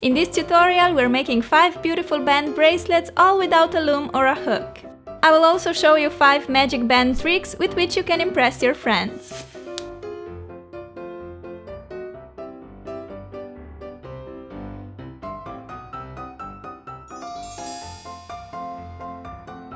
In this tutorial we're making 5 beautiful band bracelets, all without a loom or a hook. I will also show you 5 magic band tricks with which you can impress your friends.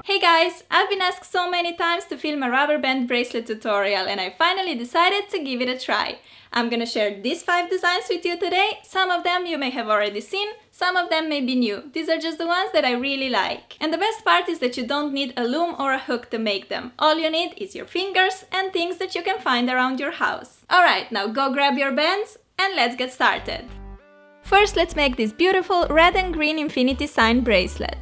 Hey guys! I've been asked so many times to film a rubber band bracelet tutorial and I finally decided to give it a try. I'm gonna share these 5 designs with you today. Some of them you may have already seen, some of them may be new. These are just the ones that I really like. And the best part is that you don't need a loom or a hook to make them. All you need is your fingers and things that you can find around your house. Alright, now go grab your bands and let's get started. First, let's make this beautiful red and green infinity sign bracelet.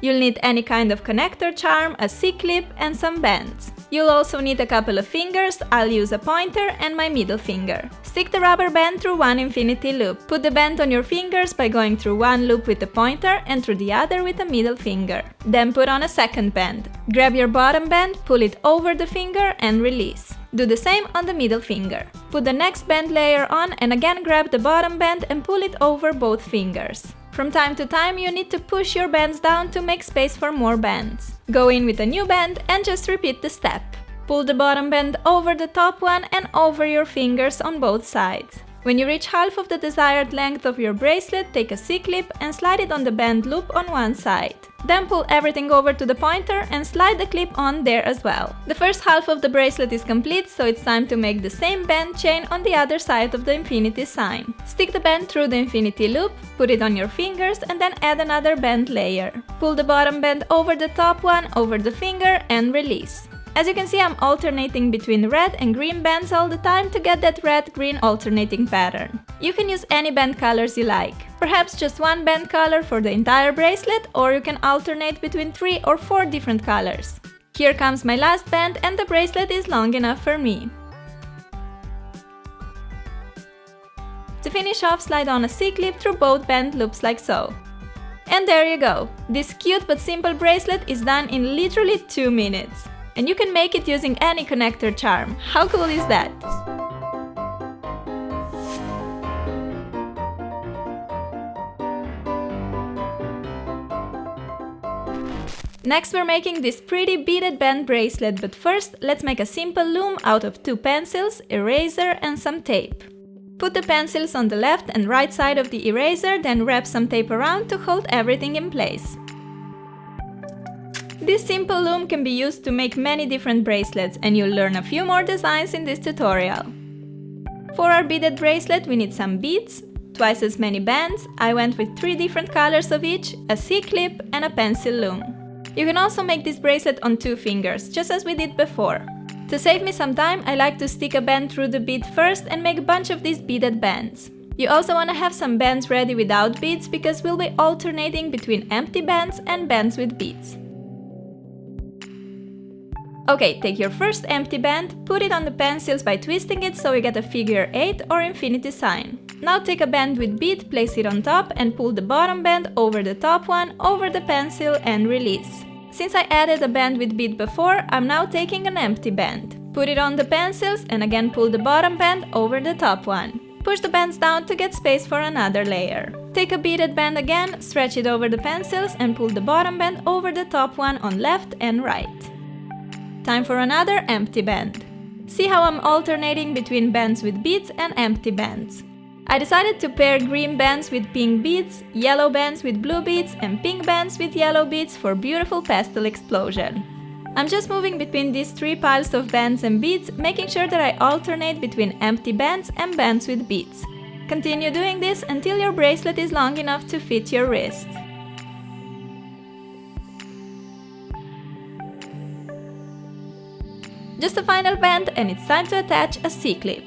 You'll need any kind of connector charm, a C-clip and some bands. You'll also need a couple of fingers. I'll use a pointer and my middle finger. Stick the rubber band through one infinity loop. Put the band on your fingers by going through one loop with the pointer and through the other with the middle finger. Then put on a second band. Grab your bottom band, pull it over the finger and release. Do the same on the middle finger. Put the next band layer on and again grab the bottom band and pull it over both fingers. From time to time you need to push your bands down to make space for more bands. Go in with a new band and just repeat the step. Pull the bottom band over the top one and over your fingers on both sides. When you reach half of the desired length of your bracelet, take a C-clip and slide it on the band loop on one side. Then pull everything over to the pointer and slide the clip on there as well. The first half of the bracelet is complete, so it's time to make the same band chain on the other side of the infinity sign. Stick the band through the infinity loop, put it on your fingers and then add another band layer. Pull the bottom band over the top one, over the finger and release. As you can see, I'm alternating between red and green bands all the time to get that red-green alternating pattern. You can use any band colors you like. Perhaps just one band color for the entire bracelet, or you can alternate between 3 or 4 different colors. Here comes my last band and the bracelet is long enough for me. To finish off, slide on a C-clip through both band loops like so. And there you go! This cute but simple bracelet is done in literally 2 minutes. And you can make it using any connector charm. How cool is that? Next we're making this pretty beaded band bracelet, but first let's make a simple loom out of 2 pencils, eraser and some tape. Put the pencils on the left and right side of the eraser, then wrap some tape around to hold everything in place. This simple loom can be used to make many different bracelets, and you'll learn a few more designs in this tutorial. For our beaded bracelet we need some beads, twice as many bands. I went with 3 different colors of each, a C-clip and a pencil loom. You can also make this bracelet on 2 fingers, just as we did before. To save me some time, I like to stick a band through the bead first and make a bunch of these beaded bands. You also want to have some bands ready without beads, because we'll be alternating between empty bands and bands with beads. Okay, take your first empty band, put it on the pencils by twisting it so you get a figure 8 or infinity sign. Now take a band with bead, place it on top and pull the bottom band over the top one, over the pencil and release. Since I added a band with bead before, I'm now taking an empty band. Put it on the pencils and again pull the bottom band over the top one. Push the bands down to get space for another layer. Take a beaded band again, stretch it over the pencils and pull the bottom band over the top one on left and right. Time for another empty band. See how I'm alternating between bands with beads and empty bands. I decided to pair green bands with pink beads, yellow bands with blue beads and pink bands with yellow beads for beautiful pastel explosion. I'm just moving between these 3 piles of bands and beads, making sure that I alternate between empty bands and bands with beads. Continue doing this until your bracelet is long enough to fit your wrist. Just a final band and it's time to attach a C-clip.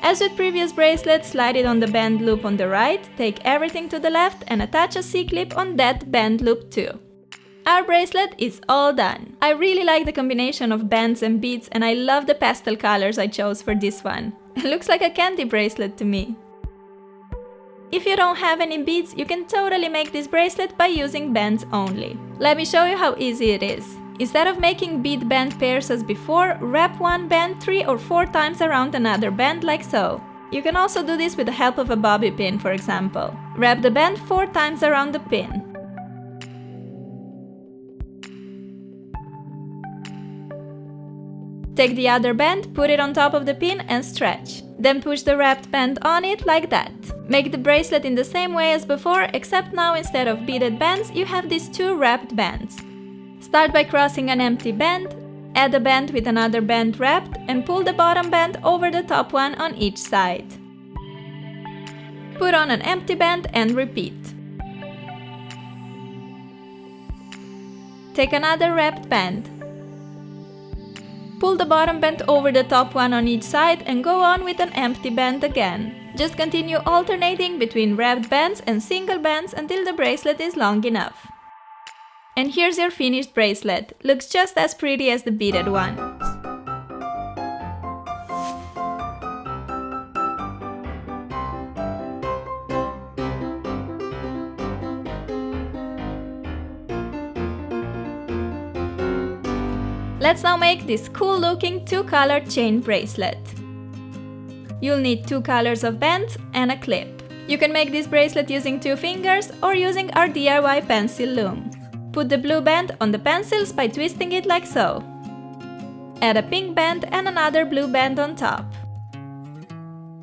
As with previous bracelets, slide it on the band loop on the right, take everything to the left and attach a C-clip on that band loop too. Our bracelet is all done. I really like the combination of bands and beads and I love the pastel colors I chose for this one. It looks like a candy bracelet to me. If you don't have any beads, you can totally make this bracelet by using bands only. Let me show you how easy it is. Instead of making bead band pairs as before, wrap one band 3 or 4 times around another band like so. You can also do this with the help of a bobby pin, for example. Wrap the band 4 times around the pin. Take the other band, put it on top of the pin and stretch. Then push the wrapped band on it like that. Make the bracelet in the same way as before, except now instead of beaded bands, you have these 2 wrapped bands. Start by crossing an empty band, add a band with another band wrapped, and pull the bottom band over the top one on each side. Put on an empty band and repeat. Take another wrapped band. Pull the bottom band over the top one on each side and go on with an empty band again. Just continue alternating between wrapped bands and single bands until the bracelet is long enough. And here's your finished bracelet. Looks just as pretty as the beaded one. Let's now make this cool looking 2-colored chain bracelet. You'll need 2 colors of bands and a clip. You can make this bracelet using 2 fingers or using our DIY pencil loom. Put the blue band on the pencils by twisting it like so. Add a pink band and another blue band on top.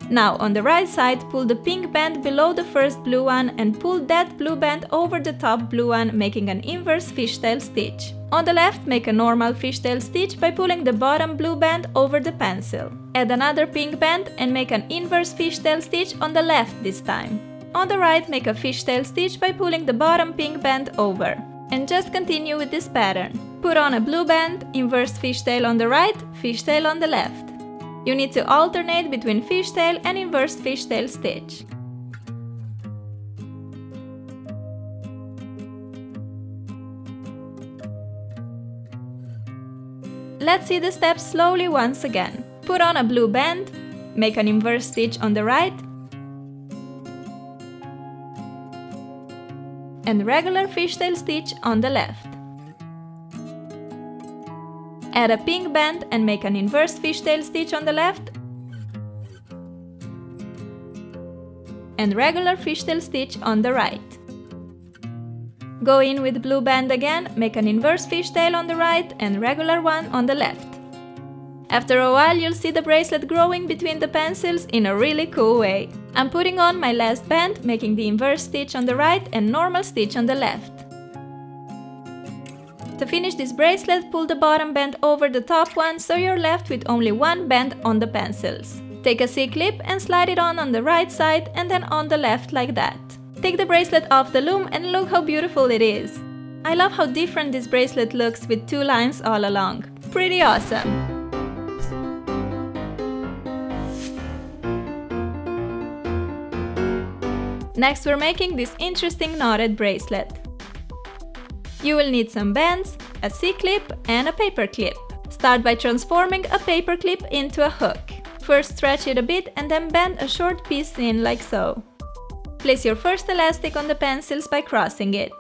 Now on the right side, pull the pink band below the first blue one and pull that blue band over the top blue one, making an inverse fishtail stitch. On the left, make a normal fishtail stitch by pulling the bottom blue band over the pencil. Add another pink band and make an inverse fishtail stitch on the left this time. On the right, make a fishtail stitch by pulling the bottom pink band over. And just continue with this pattern. Put on a blue band, inverse fishtail on the right, fishtail on the left. You need to alternate between fishtail and inverse fishtail stitch. Let's see the steps slowly once again. Put on a blue band, make an inverse stitch on the right, and regular fishtail stitch on the left. Add a pink band and make an inverse fishtail stitch on the left and regular fishtail stitch on the right. Go in with blue band again, make an inverse fishtail on the right and regular one on the left. After a while, you'll see the bracelet growing between the pencils in a really cool way. I'm putting on my last band, making the inverse stitch on the right and normal stitch on the left. To finish this bracelet, pull the bottom band over the top one so you're left with only 1 band on the pencils. Take a C-clip and slide it on the right side and then on the left like that. Take the bracelet off the loom and look how beautiful it is. I love how different this bracelet looks with 2 lines all along. Pretty awesome! Next, we're making this interesting knotted bracelet. You will need some bands, a C-clip and a paper clip. Start by transforming a paper clip into a hook. First stretch it a bit and then bend a short piece in like so. Place your first elastic on the pencils by crossing it.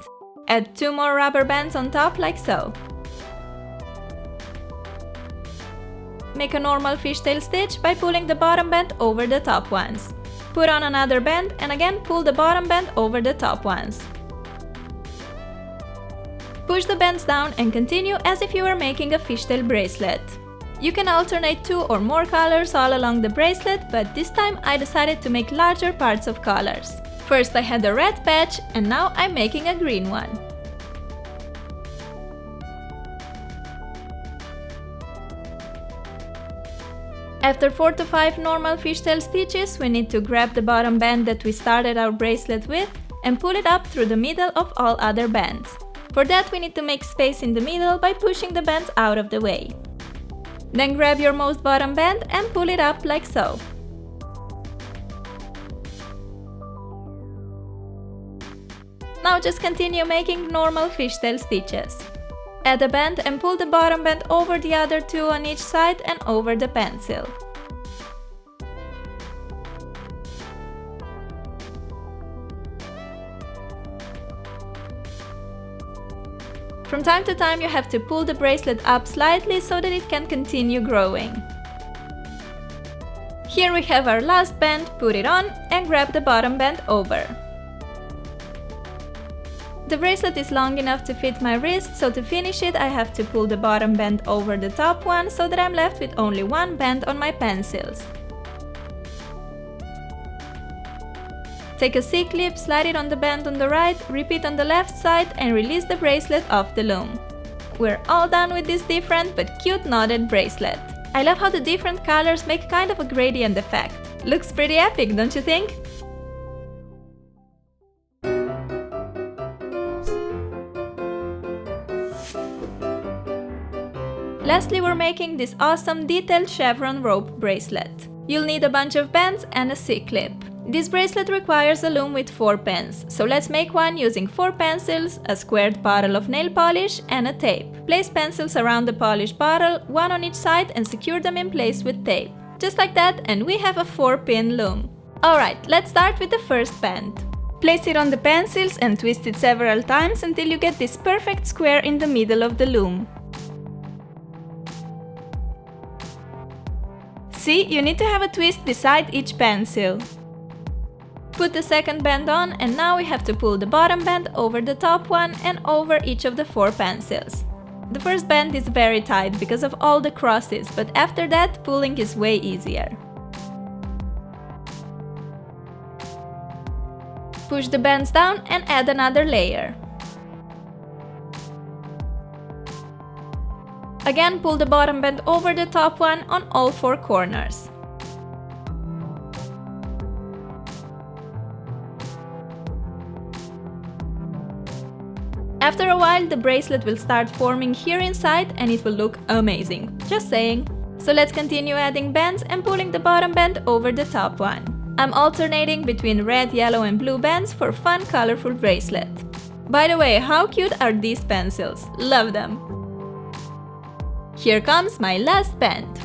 Add 2 more rubber bands on top like so. Make a normal fishtail stitch by pulling the bottom band over the top ones. Put on another band and again pull the bottom band over the top ones. Push the bands down and continue as if you were making a fishtail bracelet. You can alternate 2 or more colors all along the bracelet, but this time I decided to make larger parts of colors. First I had a red patch and now I'm making a green one. After 4 to 5 normal fishtail stitches, we need to grab the bottom band that we started our bracelet with and pull it up through the middle of all other bands. For that, we need to make space in the middle by pushing the bands out of the way. Then grab your most bottom band and pull it up like so. Now just continue making normal fishtail stitches. Add a band and pull the bottom band over the other 2 on each side and over the pencil. From time to time you have to pull the bracelet up slightly so that it can continue growing. Here we have our last band, put it on and grab the bottom band over. The bracelet is long enough to fit my wrist, so to finish it I have to pull the bottom band over the top one so that I'm left with only one band on my pencils. Take a C-clip, slide it on the band on the right, repeat on the left side and release the bracelet off the loom. We're all done with this different but cute knotted bracelet. I love how the different colors make kind of a gradient effect. Looks pretty epic, don't you think? Lastly, we're making this awesome detailed chevron rope bracelet. You'll need a bunch of bands and a C-clip. This bracelet requires a loom with 4 pens, so let's make one using 4 pencils, a squared bottle of nail polish and a tape. Place pencils around the polished bottle, one on each side, and secure them in place with tape. Just like that, and we have a 4-pin loom. Alright, let's start with the first band. Place it on the pencils and twist it several times until you get this perfect square in the middle of the loom. See, you need to have a twist beside each pencil. Put the second band on and now we have to pull the bottom band over the top one and over each of the 4 pencils. The first band is very tight because of all the crosses, but after that pulling is way easier. Push the bands down and add another layer. Again, pull the bottom band over the top one on all 4 corners. After a while, the bracelet will start forming here inside and it will look amazing. Just saying. So let's continue adding bands and pulling the bottom band over the top one. I'm alternating between red, yellow and blue bands for fun, colorful bracelet. By the way, how cute are these pencils? Love them! Here comes my last band.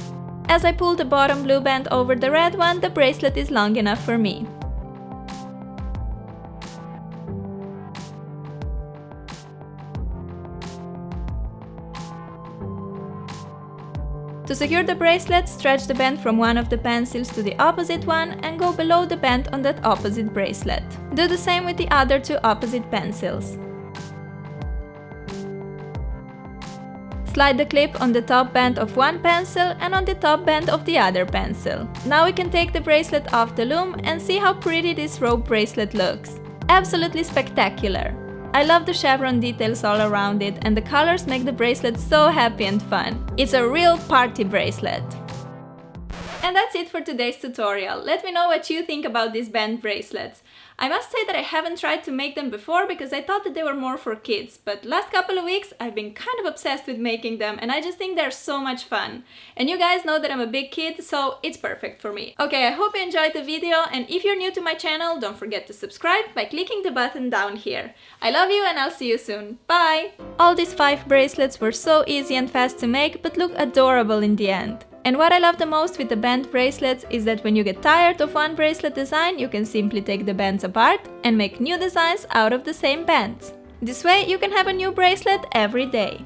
As I pull the bottom blue band over the red one, the bracelet is long enough for me. To secure the bracelet, stretch the band from one of the pencils to the opposite one and go below the band on that opposite bracelet. Do the same with the other 2 opposite pencils. Slide the clip on the top band of one pencil and on the top band of the other pencil. Now we can take the bracelet off the loom and see how pretty this rope bracelet looks. Absolutely spectacular! I love the chevron details all around it and the colors make the bracelet so happy and fun. It's a real party bracelet! And that's it for today's tutorial. Let me know what you think about these band bracelets. I must say that I haven't tried to make them before because I thought that they were more for kids, but last couple of weeks I've been kind of obsessed with making them and I just think they're so much fun. And you guys know that I'm a big kid, so it's perfect for me. Okay, I hope you enjoyed the video and if you're new to my channel, don't forget to subscribe by clicking the button down here. I love you and I'll see you soon. Bye! All these 5 bracelets were so easy and fast to make, but look adorable in the end. And what I love the most with the band bracelets is that when you get tired of one bracelet design, you can simply take the bands apart and make new designs out of the same bands. This way you can have a new bracelet every day.